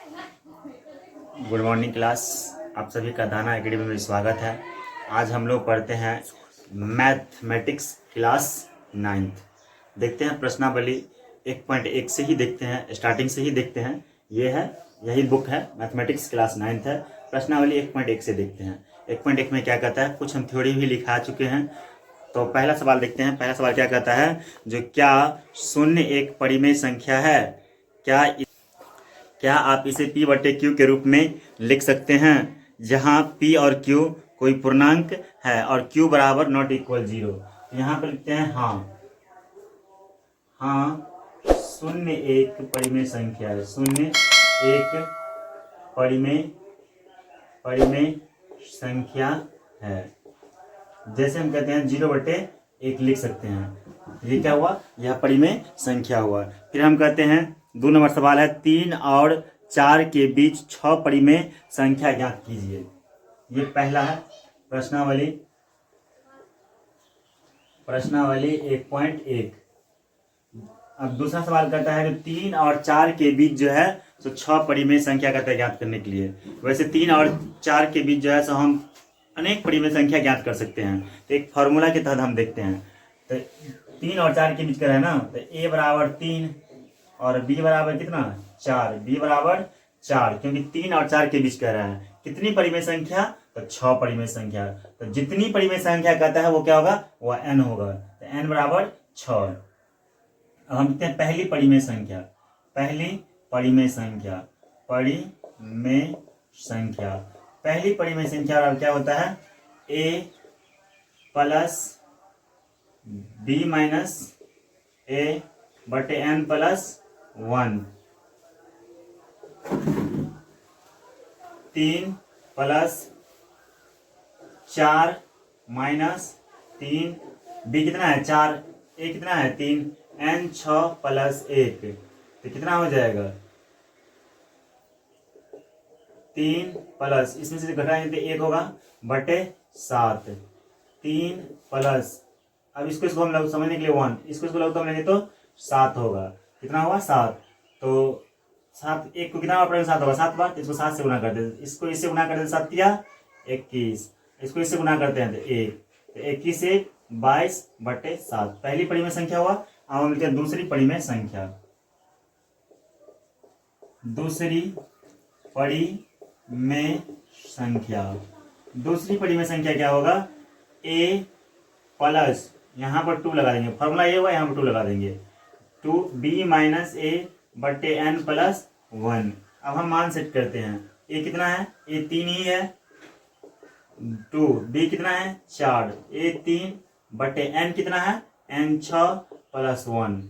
Good morning class. आप सभी का दाना एकेडमी में स्वागत है। आज हम लोग पढ़ते हैं मैथमेटिक्स क्लास 9th। देखते हैं प्रश्नावली 1.1 से ही देखते हैं, स्टार्टिंग से ही देखते हैं। यही बुक है, मैथमेटिक्स क्लास 9th है। प्रश्नावली 1.1 से देखते हैं। 1.1 में क्या कहता है, कुछ हम थ्योरी भी लिखा चुके हैं। तो पहला सवाल देखते हैं। पहला सवाल क्या कहता है, जो क्या शून्य एक परिमेय संख्या है? क्या आप इसे P बटे Q के रूप में लिख सकते हैं, जहां P और Q कोई पूर्णांक है और Q बराबर नॉट इक्वल 0। यहाँ पर लिखते हैं हाँ शून्य एक परिमेय संख्या है। शून्य एक परिमेय संख्या है। जैसे हम कहते हैं 0/1 लिख सकते हैं। ये क्या हुआ, यह परिमेय संख्या हुआ। फिर हम कहते हैं 2 नंबर सवाल है, 3 और 4 के बीच 6 परिमेय संख्या ज्ञात कीजिए। ये पहला है प्रश्नावली 1.1। अब दूसरा सवाल करता है जो 3 और 4 के बीच जो है तो 6 परिमेय संख्या कहता है ज्ञात करने के लिए। वैसे 3 और 4 के बीच जो है सो हम अनेक परिमेय संख्या ज्ञात कर सकते हैं। तो एक फॉर्मूला के तहत हम देखते हैं। तो 3 और 4 के बीच का है ना, तो a बराबर 3 और b बराबर कितना 4। b बराबर 4, क्योंकि 3 और 4 के बीच कह रहा है। कितनी परिमेय संख्या, तो 6 परिमेय संख्या। तो जितनी परिमेय संख्या कहता है वो क्या होगा, वह n होगा। तो n बराबर 6। अब हम लिखते हैं पहली परिमेय संख्या। पहली परिमेय और क्या होता है, a plus b minus a बटे n plus 1। 3 plus 4 minus 3, b कितना है 4, a कितना है 3, n 6 प्लस 1, तो कितना हो जाएगा 3 प्लस, इसमें से घटाएंगे तो 1 होगा बटे 7। 3 प्लस, अब इसको हम लोग समझने के लिए 1, इसको लोग लेंगे तो 7 होगा। कितना हुआ 7। तो 7, 1 को कितना पड़ेगा 7 होगा, 7 बार। इसको 7 से गुना कर देते, इसको इससे गुना कर देते, 7 या 21। इसको इससे गुना करते हैं तो 1, तो 21 से 22 बटे 7 पहली परिमेय संख्या हुआ। अब हम लिखते हैं दूसरी परिमेय संख्या। दूसरी परिमेय संख्या क्या होगा, a प्लस, यहाँ पर 2 लगा देंगे, फॉर्मूला ये हुआ, यहाँ पर 2 लगा देंगे, 2b माइनस a बटे n प्लस 1। अब हम मान सेट करते हैं, a कितना है, a 3 ही है, 2, b कितना है 4, a 3 बटे n कितना है, n 6 प्लस 1।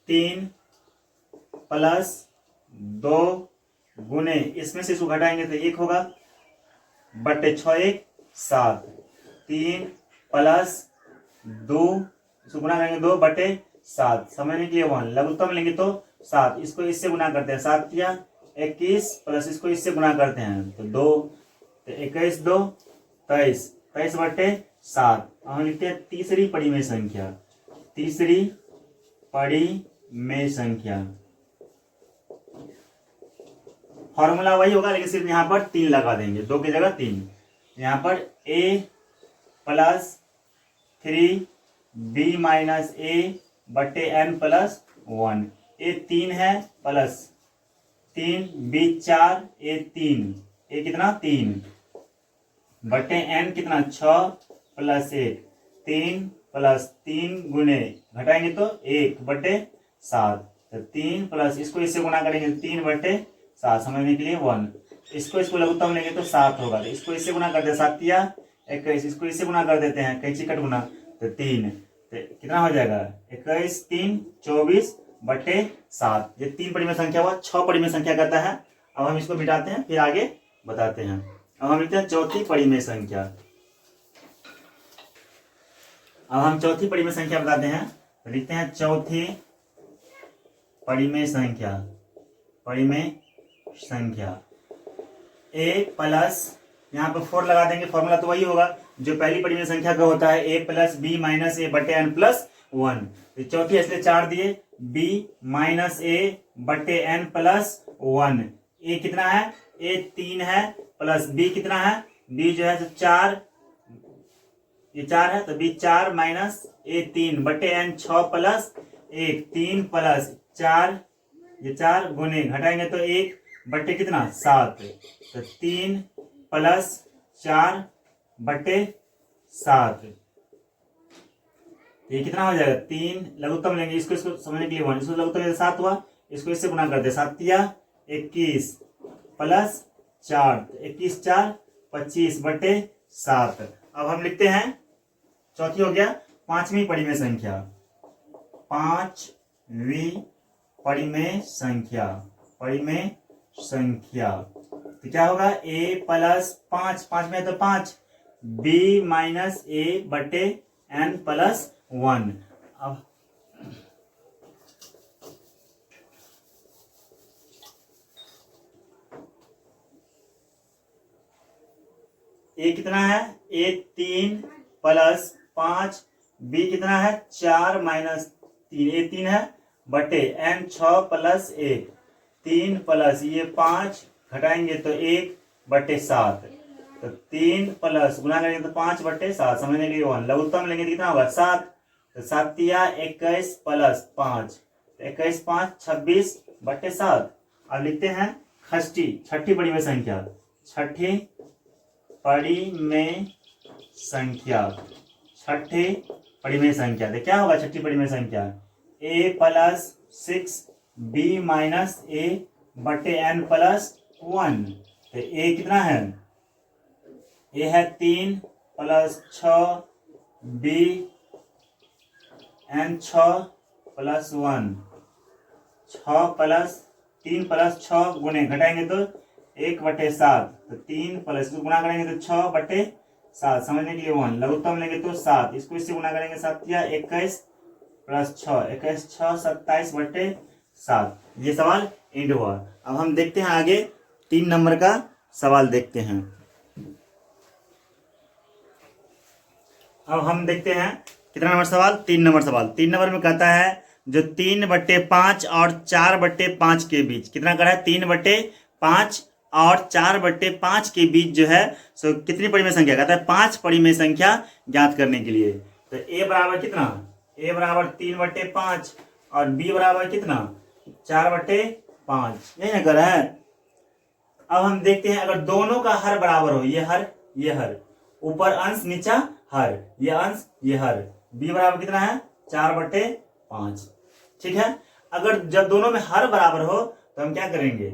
3 प्लस 2 गुने, इसमें से इसको घटाएंगे तो 1 होगा बटे 6 1 7। 3 प्लस 2, इसको गुना करेंगे 2 बटे 7, समझने के लिए 1, लघुत्तम लेंगे तो 7। इसको इससे गुना करते हैं, 7 या 21 प्लस इसको इससे गुना करते हैं तो 2, तो 21 2 23, 23 बटे 7। हम लिखते हैं तीसरी परिमेय संख्या। तीसरी परिमेय संख्या फॉर्मूला वही होगा, लेकिन सिर्फ यहाँ पर 3 लगा देंगे, 2 की जगह 3। यहाँ पर a plus 3b minus a बटे n प्लस 1। a 3 है प्लस 3, b 4, a 3, a कितना 3 बटे n कितना 6 प्लस 1। 3 प्लस 3 गुने, घटाएंगे तो 1 बटे 7। तो 3 प्लस, इसको इससे गुना करेंगे 3 बटे 7, समझने के लिए 1। इसको लघुत्तम लेंगे तो 7 होगा, तो इसको इससे गुना करते हैं 7 या 21, इसको इससे गुना कर देते हैं, कैंची कट गुना, तो 3, तो कितना हो जाएगा 21 3 24 बटे 7। ये 3 परिमेय संख्या हुआ। 6 परिमेय संख्या कहता है। अब हम इसको मिटाते हैं, फिर आगे बताते हैं। अब हम लिखते हैं चौथी परिमेय संख्या। अब हम चौथी परिमेय संख्या बताते हैं, तो लिखते हैं चौथी परिमेय संख्या a प्लस, यहाँ पर 4 लगा देंगे, फॉर्मूला तो वही होगा जो पहली परिमेय संख्या का होता है, a plus b minus a बटे n प्लस 1। चौथी इसलिए 4 दिए, बी माइनस ए बटे एन प्लस 1। ए कितना है, ए 3 है, प्लस बी कितना है, बी जो है 4, ये 4 है, तो बी 4 माइनस ए 3 बटे एन 6 प्लस 1, 3 प्लस 4, ये 4 गुने घटाएंगे तो 1 बटे कितना 7, तो 3 प्लस 4 बटे 7, ये कितना हो जाएगा 3, लघुत्तम लेंगे इसको समझने के लिए 1, इसको लघुत्तम 7 हुआ, इसको इससे गुना कर दे, 7 या 21 प्लस 4, 21 4 25 बटे 7। अब हम लिखते हैं, चौथी हो गया पांचवी परिमेय संख्या, पांचवी परिमेय संख्या, परिमेय संख्या तो क्या होगा, a प्लस 5, 5 में तो 5, b माइनस ए बटे n प्लस 1। अब a कितना है, a 3 प्लस 5, b कितना है 4 माइनस 3, a 3 है बटे n 6 प्लस 1, 3 प्लस ये 5 घटाएंगे तो 1 बटे 7, तो 3 प्लस गुना करेंगे तो 5 बटे 7, समझने के लिए 1, लघुत्तम लेंगे तो कितना होगा 7, तो 7 या 21 प्लस 5, 21 5 26 बटे 7। अब लिखते हैं छठी परिमेय संख्या, छठी परिमेय संख्या, छठी परिमेय संख्या तो क्या होगा छठी परिमेय संख्या, a प्लस 6 b माइनस ए बटे n प्लस 1, तो a कितना है, a है 3 plus 6 b n 6 plus 1, 6 plus 3 plus 6 गुने घटाएंगे तो 1 बटे 7, तो 3 प्लस गुना करेंगे तो 6 बटे 7, समझने के लिए 1, लघुत्तम लेंगे तो 7, इसको इससे गुना करेंगे 7 या 21 प्लस 6, 21 6 27 बटे 7। ये सवाल एंड हुआ। अब हम देखते हैं आगे 3 नंबर का सवाल देखते हैं। अब हम देखते हैं कितना नंबर सवाल, 3 नंबर सवाल। 3 नंबर में कहता है जो 3/5 और 4/5 के बीच कितना करा है, 3/5 और 4/5 के बीच जो है सो कितनी परिमेय संख्या, कहता है 5 परिमेय संख्या ज्ञात करने के लिए। तो a बराबर कितना, a बराबर 3/5 और b बराबर कितना 4/5, यही ना कर है। अब हम देखते हैं अगर दोनों का हर बराबर हो, ये हर ऊपर अंश नीचा हर, ये अंश ये हर, b बराबर कितना है 4/5, ठीक है। अगर जब दोनों में हर बराबर हो तो हम क्या करेंगे,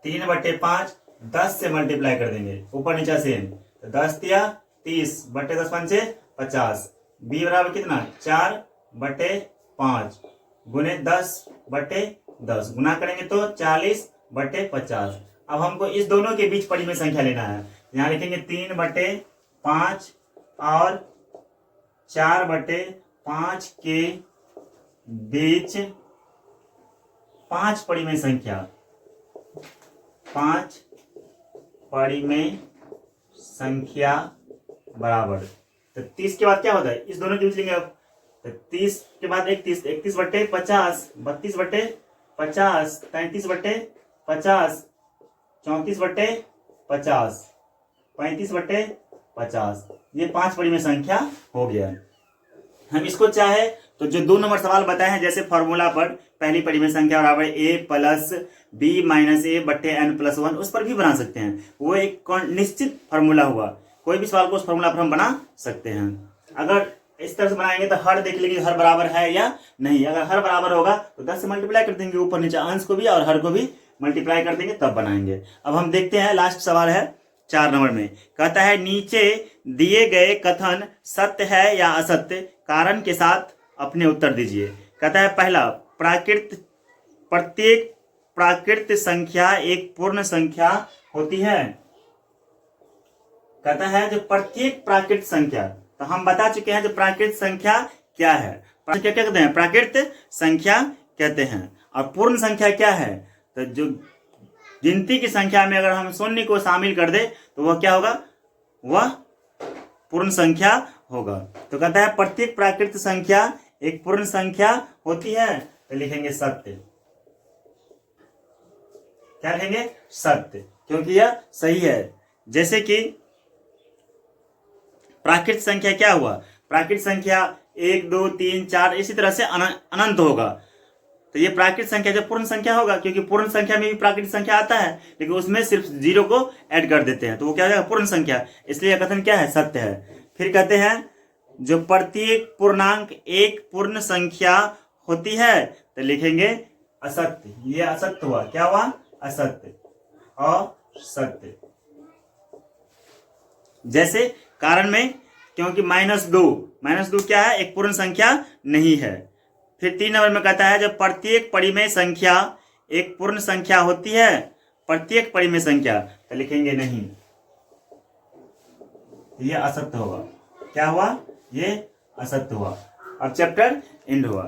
3/5 10 से मल्टीप्लाई कर देंगे, ऊपर नीचा सेम, तो 10 या 30 बटे 10 5 50, b बराबर कितना 4/5 गुने 10/10 गुना करेंगे तो 40/50। अब हमको इस दोनों के बीच परिमेय संख्या लेना है, यहाँ लिखेंगे 3/5 और 4/5 के बीच 5 परिमेय संख्या, 5 परिमेय संख्या बराबर। तो 30 के बाद क्या होता है, इस दोनों के बीच लेंगे। अब तो 30 के बाद 31, 31/50, 32/50, 33/50, 34/50, 35/50, ये 5 परिमेय संख्या हो गया। हम इसको चाहे तो जो 2 नंबर सवाल बताए हैं जैसे फॉर्मूला पर पहली परिमेय संख्या बराबर a प्लस b माइनस ए बटे n प्लस 1, उस पर भी बना सकते हैं। वो एक निश्चित फार्मूला हुआ, कोई भी सवाल को उस फार्मूला पर हम बना सकते हैं। अगर इस तरह से बनाएंगे तो हर देख लेंगे हर बराबर है या नहीं। अगर हर बराबर होगा तो 10 से मल्टीप्लाई कर देंगे, ऊपर नीचे अंश को भी और हर को भी मल्टीप्लाई कर देंगे, तब बनाएंगे। अब हम देखते हैं लास्ट सवाल है 4 नंबर में, कहता है नीचे दिए गए कथन सत्य है या असत्य, कारण के साथ अपने उत्तर दीजिए। कहता है पहला, प्रत्येक प्राकृत संख्या एक पूर्ण संख्या होती है। कहता है जो प्रत्येक प्राकृत संख्या, तो हम बता चुके हैं जो प्राकृत संख्या क्या है। क्या कहते हैं, प्राकृत संख्या कहते हैं। और पूर्ण संख्या क्या है, तो जो गिनती की संख्या में अगर हम शून्य को शामिल कर दे तो वह क्या होगा, वह पूर्ण संख्या होगा। तो कहता है प्रत्येक प्राकृत संख्या एक पूर्ण संख्या होती है तो लिखेंगे सत्य। क्या लिखेंगे? सत्य, क्योंकि यह सही है। जैसे कि प्राकृत संख्या क्या हुआ? प्राकृत संख्या 1 2 3 4 इसी तरह से अनंत होगा। तो ये प्राकृत संख्या जब पूर्ण संख्या होगा, क्योंकि पूर्ण संख्या में भी प्राकृत संख्या आता है, लेकिन उसमें सिर्फ 0 को ऐड कर देते हैं, तो वो क्या हो जाएगा? पूर्ण संख्या। इसलिए यह कथन क्या है? सत्य है। फिर कहते हैं जो प्रत्येक पूर्णांक एक पूर्ण संख्या होती है तो लिखेंगे असत्य। ये असत्य हुआ। क्या हुआ? असत्य। असत्य। जैसे कारण में, क्योंकि -2 क्या है? एक पूर्ण संख्या नहीं है। फिर 3 नंबर में कहता है जब प्रत्येक परिमेय संख्या एक पूर्ण संख्या होती है, प्रत्येक परिमेय संख्या, तो लिखेंगे नहीं, ये असत्य होगा। क्या हुआ? ये असत्य हुआ। अब चैप्टर एंड हुआ।